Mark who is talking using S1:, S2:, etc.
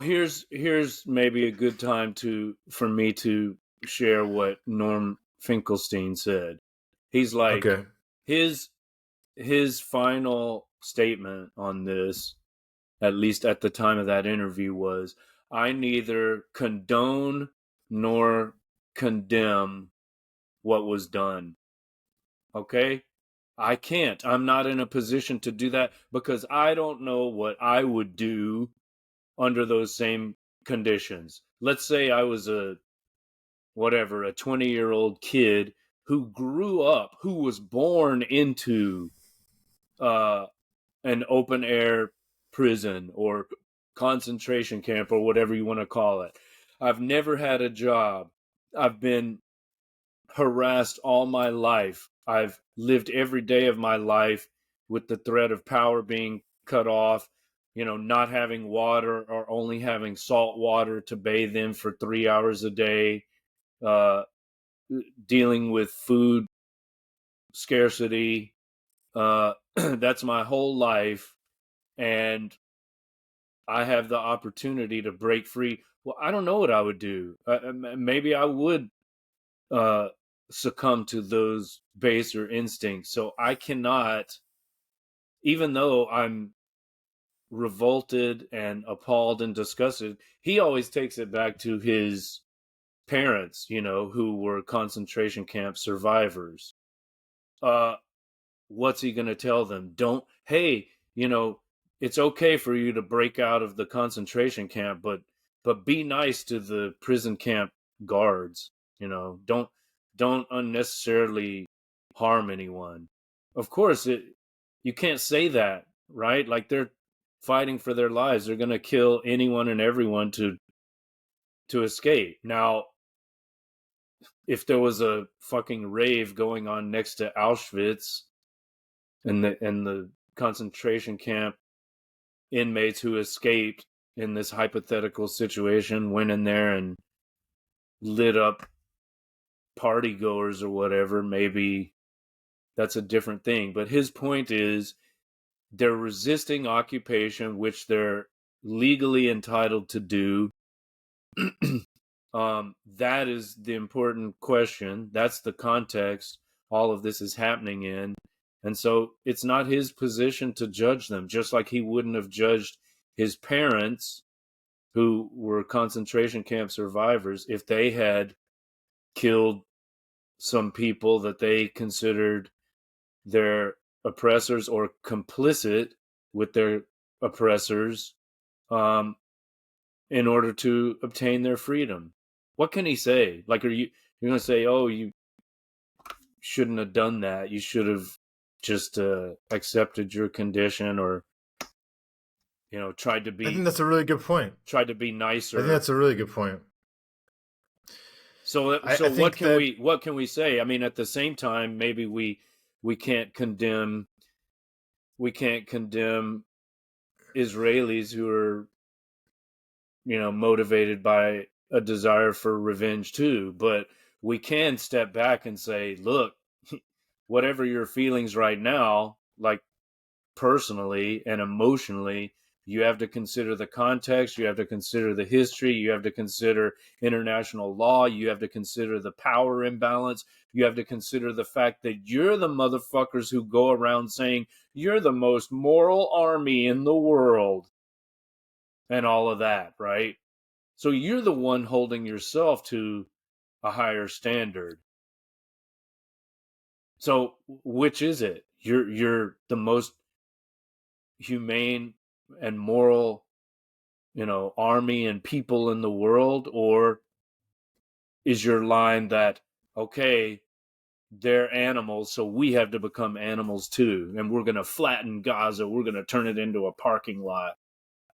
S1: Here's maybe a good time for me to share what Norm Finkelstein said. He's like,
S2: Okay.
S1: his his final statement on this, at least at the time of that interview, was, I neither condone nor condemn what was done. Okay? I can't. I'm not in a position to do that because I don't know what I would do under those same conditions. Let's say I was a 20-year-old kid who grew up, who was born into uh, an open air prison or concentration camp or whatever you want to call it. I've never had a job. I've been harassed all my life. I've lived every day of my life with the threat of power being cut off, not having water or only having salt water to bathe in for 3 hours a day, uh, dealing with food scarcity. That's my whole life. And I have the opportunity to break free. Well, I don't know what I would do. Maybe I would uh, succumb to those baser instincts. So I cannot, even though I'm revolted and appalled and disgusted, he always takes it back to his parents, who were concentration camp survivors. Uh, what's he going to tell them? Hey, it's okay for you to break out of the concentration camp, but be nice to the prison camp guards. Don't unnecessarily harm anyone. Of course, you can't say that, right? Like, they're fighting for their lives. They're going to kill anyone and everyone to escape. Now, if there was a fucking rave going on next to Auschwitz, and the concentration camp inmates who escaped in this hypothetical situation went in there and lit up party goers or whatever, maybe that's a different thing. But his point is, they're resisting occupation, which they're legally entitled to do. That is the important question. That's the context all of this is happening in. And so it's not his position to judge them, just like he wouldn't have judged his parents, who were concentration camp survivors, if they had killed some people that they considered their oppressors or complicit with their oppressors, um, in order to obtain their freedom. What can he say? Like, you're going to say, oh, you shouldn't have done that. You should have just accepted your condition, or tried to
S2: I think
S1: be
S2: that's a really good point.
S1: nicer.
S2: I think that's a really good point.
S1: So
S2: I
S1: what
S2: think
S1: can
S2: that
S1: we say? I mean, at the same time, maybe we can't condemn Israelis who are motivated by a desire for revenge too, but we can step back and say, look, whatever your feelings right now, like personally and emotionally, you have to consider the context, you have to consider the history, you have to consider international law, you have to consider the power imbalance, you have to consider the fact that you're the motherfuckers who go around saying you're the most moral army in the world and all of that, right? So you're the one holding yourself to a higher standard. So which is it? You're the most humane and moral, army and people in the world? Or is your line that, okay, they're animals, so we have to become animals too, and we're going to flatten Gaza, we're going to turn it into a parking lot?